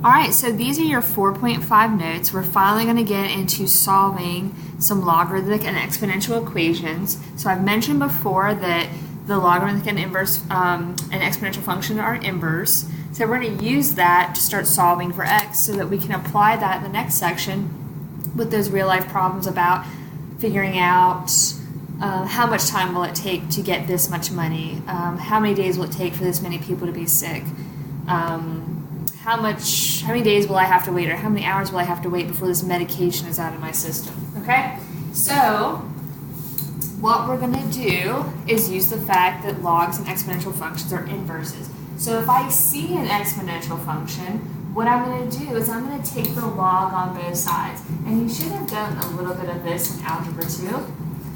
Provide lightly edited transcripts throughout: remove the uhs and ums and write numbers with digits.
All right, so these are your 4.5 notes. We're finally going to get into solving some logarithmic and exponential equations. So I've mentioned before that the logarithmic and inverse and exponential function are inverse. So we're going to use that to start solving for x so that we can apply that in the next section with those real life problems about figuring out how much time will it take to get this much money, how many days will it take for this many people to be sick, how many days will I have to wait, or how many hours will I have to wait before this medication is out of my system, okay? So what we're going to do is use the fact that logs and exponential functions are inverses. So if I see an exponential function, what I'm going to do is I'm going to take the log on both sides. And you should have done a little bit of this in algebra too.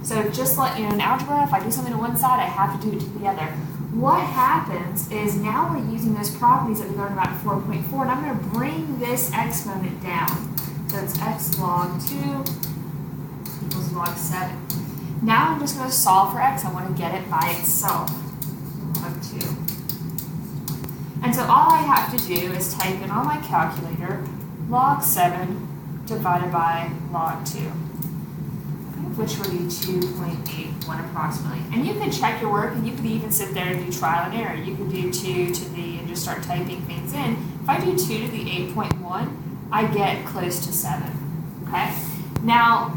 So just like in algebra, if I do something to one side, I have to do it to the other. What happens is now we're using those properties that we learned about in 4.4, and I'm going to bring this exponent down. So it's x log 2 equals log 7. Now I'm just going to solve for x. I want to get it by itself, log 2. And so all I have to do is type in on my calculator log 7 divided by log 2. Which would be 2.81 approximately. And you could check your work, and you could even sit there and do trial and error. You could do 2 to the, and just start typing things in. If I do 2 to the 8.1, I get close to 7, okay? Now,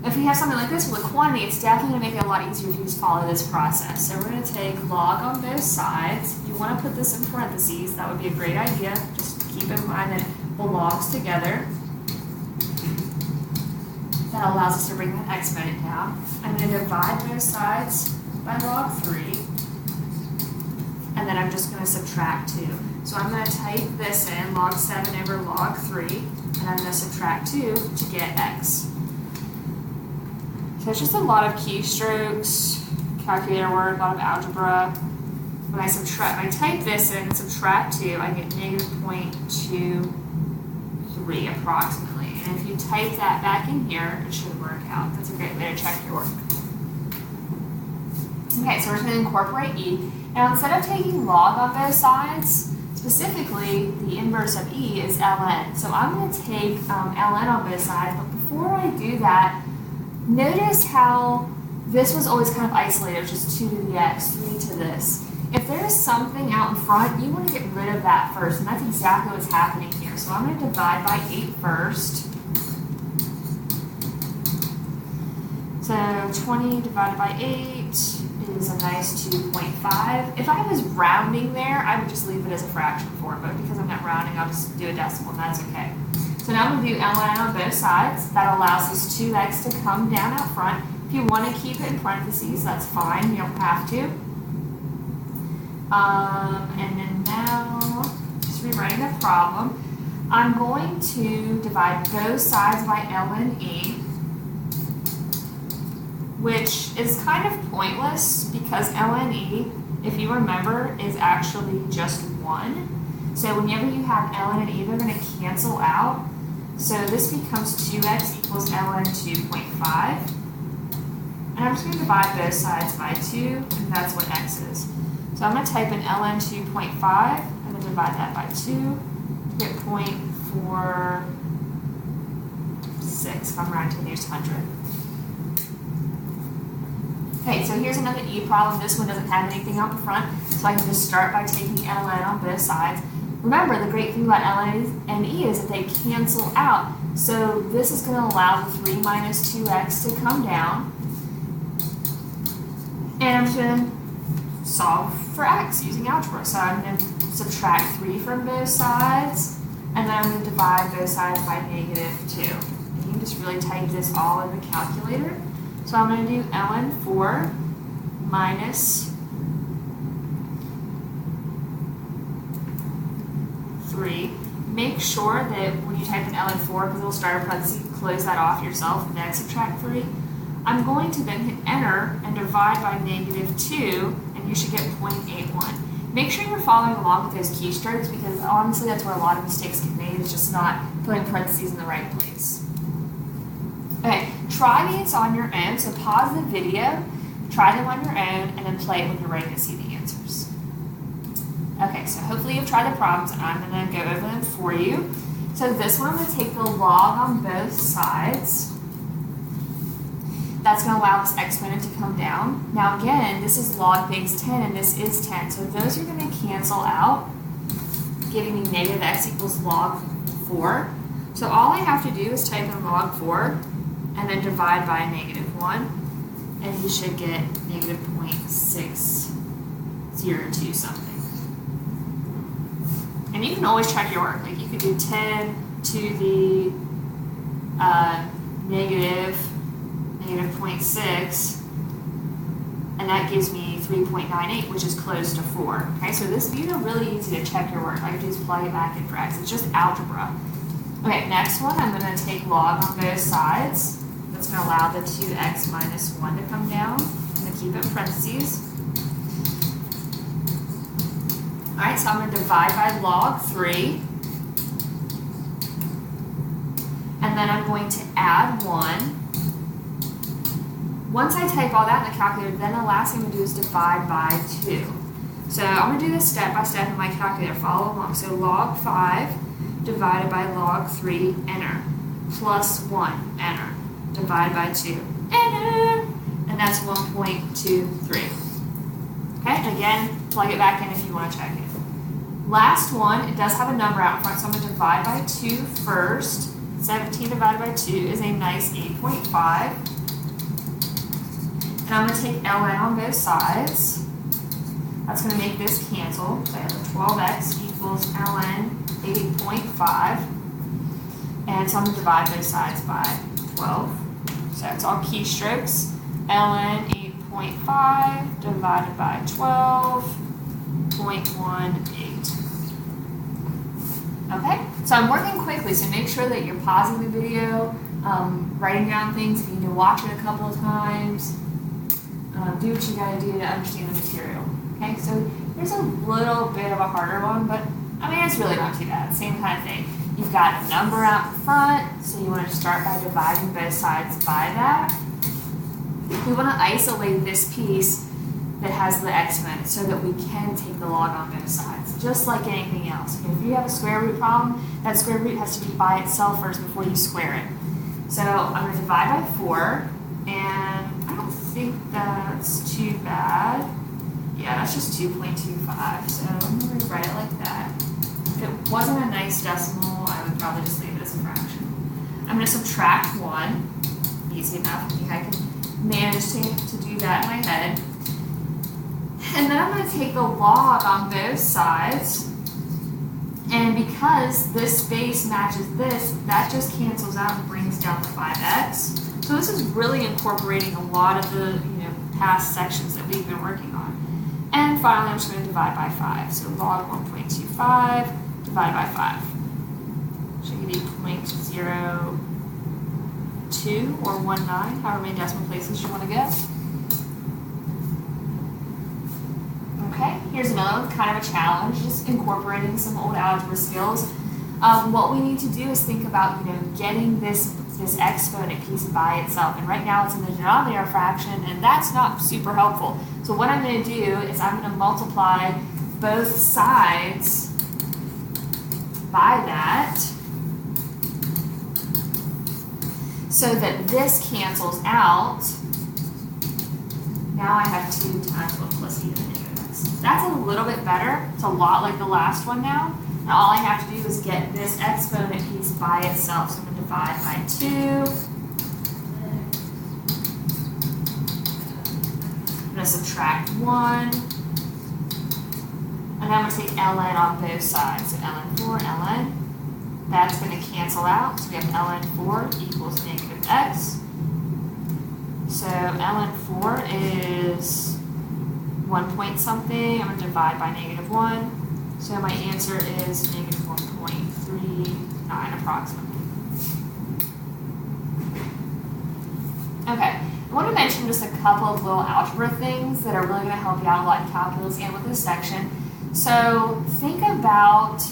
if you have something like this with a quantity, it's definitely gonna make it a lot easier if you just follow this process. So we're gonna take log on both sides. If you wanna put this in parentheses, that would be a great idea. Just keep in mind that it belongs together. That allows us to bring that exponent down. I'm going to divide both sides by log 3, and then I'm just going to subtract 2. So I'm going to type this in, log 7 over log 3, and I'm going to subtract 2 to get x. So it's just a lot of keystrokes, calculator work, a lot of algebra. When I type this in and subtract 2, I get negative 0.23 approximately. And if you type that back in here, it should work out. That's a great way to check your work. Okay, so we're just going to incorporate e. Now instead of taking log on both sides, specifically the inverse of e is ln. So I'm going to take ln on both sides, but before I do that, notice how this was always kind of isolated. It was just 2 to the x, 3 to this. If there's something out in front, you want to get rid of that first, and that's exactly what's happening here. So I'm going to divide by 8 first. So 20 divided by 8 is a nice 2.5. If I was rounding there, I would just leave it as a fraction form, but because I'm not rounding, I'll just do a decimal, and that's okay. So now I'm going to do ln on both sides. That allows this 2x to come down out front. If you want to keep it in parentheses, that's fine. You don't have to. And then now, just rewriting the problem, I'm going to divide both sides by ln e, which is kind of pointless because ln e, if you remember, is actually just 1. So whenever you have ln and e, they're going to cancel out. So this becomes 2x equals ln 2.5. And I'm just going to divide both sides by 2, and that's what x is. So I'm going to type in ln 2.5 and then divide that by 2 to get 0.46 if I'm rounding to the nearest 100. Okay, so here's another e problem. This one doesn't have anything out in front, so I can just start by taking ln on both sides. Remember, the great thing about ln and e is that they cancel out. So this is going to allow the 3 minus 2x to come down. And I'm just going to solve for x using algebra. So I'm going to subtract 3 from both sides, and then I'm going to divide both sides by negative 2. And you can just really type this all in the calculator. So I'm going to do ln 4 minus 3. Make sure that when you type in ln 4, because it'll start a parenthesis, close that off yourself, and then subtract 3. I'm going to then hit enter and divide by negative 2, and you should get 0.81. Make sure you're following along with those keystrokes, because honestly that's where a lot of mistakes get made, is just not putting parentheses in the right place. Okay, try these on your own, so pause the video, try them on your own, and then play it when you're ready to see the answers. Okay, so hopefully you've tried the problems, and I'm going to go over them for you. So this one, I'm going to take the log on both sides. That's going to allow this exponent to come down. Now again, this is log base 10, and this is 10. So those are going to cancel out, giving me negative x equals log 4. So all I have to do is type in log 4, and then divide by negative 1, and you should get negative 0.602 something. And you can always check your work. Like you could do 10 to the negative 0.6, and that gives me 3.98, which is close to 4. Okay, so these are really easy to check your work. All you do is plug it back in for x. It's just algebra. Okay, next one, I'm going to take log on both sides. That's going to allow the 2x minus 1 to come down. I'm going to keep it in parentheses. All right, so I'm going to divide by log 3. And then I'm going to add 1. Once I type all that in the calculator, then the last thing I'm going to do is divide by 2. So I'm going to do this step by step in my calculator. Follow along. So log 5 divided by log 3, enter. Plus 1, enter. Divided by 2, enter. And that's 1.23. Okay, and again, plug it back in if you want to check it. Last one, it does have a number out in front, so I'm going to divide by 2 first. 17 divided by 2 is a nice 8.5. And I'm going to take ln on both sides. That's going to make this cancel. So I have a 12x equals ln 8.5. And so I'm going to divide both sides by 12. So it's all keystrokes. ln 8.5 divided by 12.18. Okay, so I'm working quickly, so make sure that you're pausing the video, writing down things if you need to watch it a couple of times. Do what you gotta do to understand the material. Okay, so here's a little bit of a harder one, but I mean, it's really not too bad. Same kind of thing. You've got a number out in front, so you want to start by dividing both sides by that. We want to isolate this piece that has the exponent so that we can take the log on both sides, just like anything else. If you have a square root problem, that square root has to be by itself first before you square it. So I'm going to divide by 4, and I don't think that's too bad. Yeah, that's just 2.25, so I'm going to rewrite it like that. If it wasn't a nice decimal, I would probably just leave it as a fraction. I'm going to subtract 1. Easy enough. I think I can manage to do that in my head. And then I'm going to take the log on both sides. And because this base matches this, that just cancels out and brings down the 5x. So this is really incorporating a lot of the past sections that we've been working on. And finally, I'm just going to divide by 5. So log 1.25 divided by 5. Should give you 0.02 or 19, however many decimal places you want to get. Okay, here's another one, kind of a challenge, just incorporating some old algebra skills. What we need to do is think about, getting this exponent piece by itself. And right now it's in the denominator fraction, and that's not super helpful. So what I'm going to do is I'm going to multiply both sides by that so that this cancels out. Now I have 2 times 1 plus e to the negative x. That's a little bit better. It's a lot like the last one now. Now all I have to do is get this exponent piece by itself. So I'm going to divide by 2. I'm going to subtract 1. And then I'm going to take ln on both sides. So ln 4, ln. That's going to cancel out. So we have ln 4 equals negative x. So ln 4 is 1 point something. I'm going to divide by negative 1. So my answer is negative 1.39 approximately. Okay, I want to mention just a couple of little algebra things that are really going to help you out a lot in calculus and with this section. So think about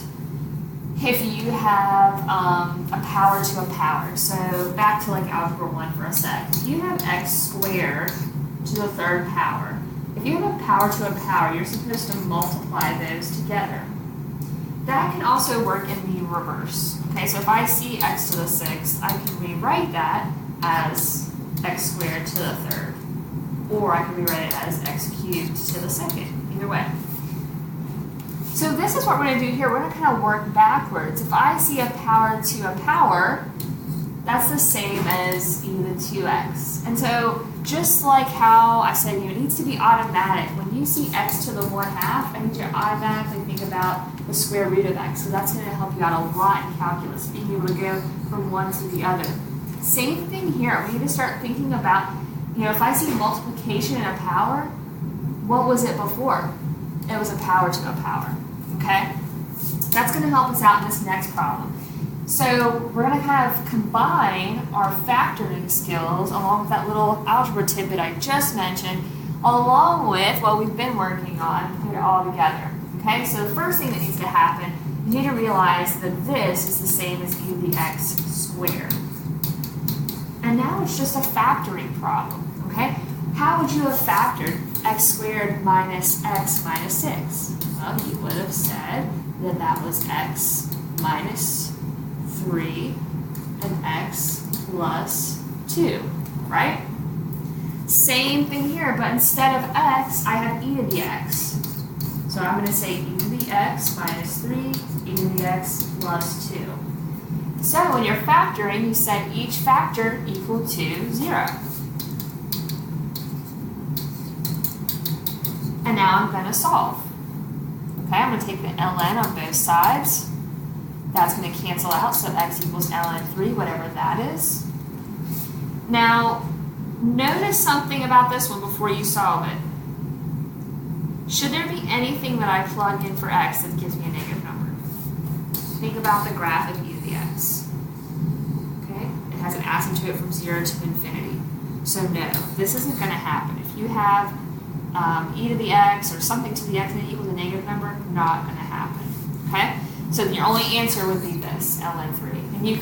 if you have a power to a power. So back to like algebra 1 for a sec. If you have x squared to the 3rd power, if you have a power to a power, you're supposed to multiply those together. That can also work in the reverse. Okay, so if I see x to the 6th, I can rewrite that as x squared to the 3rd. Or I can rewrite it as x cubed to the 2nd, either way. So this is what we're going to do here. We're going to kind of work backwards. If I see a power to a power, that's the same as e to the 2x. And so just like how I said, it needs to be automatic. When you see x to the 1/2, I need you to automatically think about the square root of x. So that's going to help you out a lot in calculus, being able to go from one to the other. Same thing here. We need to start thinking about, if I see multiplication in a power, what was it before? It was a power to a power, okay? That's going to help us out in this next problem. So we're going to kind of combine our factoring skills along with that little algebra tidbit I just mentioned, along with what we've been working on, put it all together, okay? So the first thing that needs to happen, you need to realize that this is the same as e to the x squared. And now it's just a factoring problem. Okay, how would you have factored x squared minus x minus 6? Well, you would have said that that was x minus 3 and x plus 2, right? Same thing here, but instead of x, I have e to the x. So I'm going to say e to the x minus 3, e to the x plus 2. So when you're factoring, you set each factor equal to 0. And now I'm going to solve. Okay, I'm going to take the ln on both sides. That's going to cancel out, so x equals ln 3, whatever that is. Now, notice something about this one before you solve it. Should there be anything that I plug in for x that gives me a negative number? Think about the graph of e to the x. Okay, it has an asymptote from 0 to infinity. So no, this isn't going to happen. If you have e to the x or something to the x that equals a negative number, not going to happen. Okay? So your only answer would be this, ln 3. And you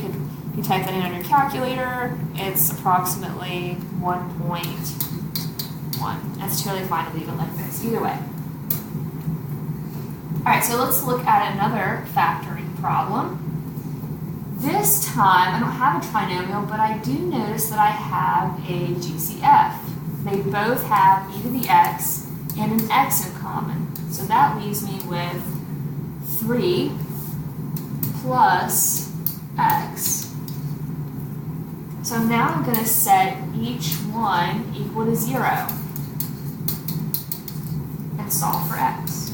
type that in on your calculator, it's approximately 1.1. That's totally fine to leave it like this, either way. Alright, so let's look at another factoring problem. This time, I don't have a trinomial, but I do notice that I have a GCF. They both have e to the x and an x in common. So that leaves me with 3 plus x. So now I'm going to set each one equal to 0 and solve for x.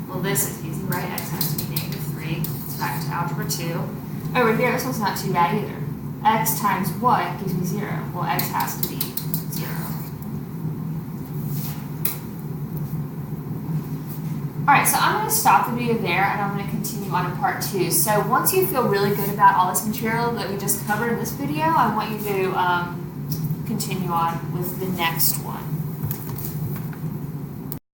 Well, this is easy, right? X has to be -3. It's back to algebra 2. Over here, this one's not too bad either. X times what gives me 0? Well, x has to be 0. Alright, so I'm going to stop the video there and I'm going to continue on in part 2. So once you feel really good about all this material that we just covered in this video, I want you to continue on with the next one.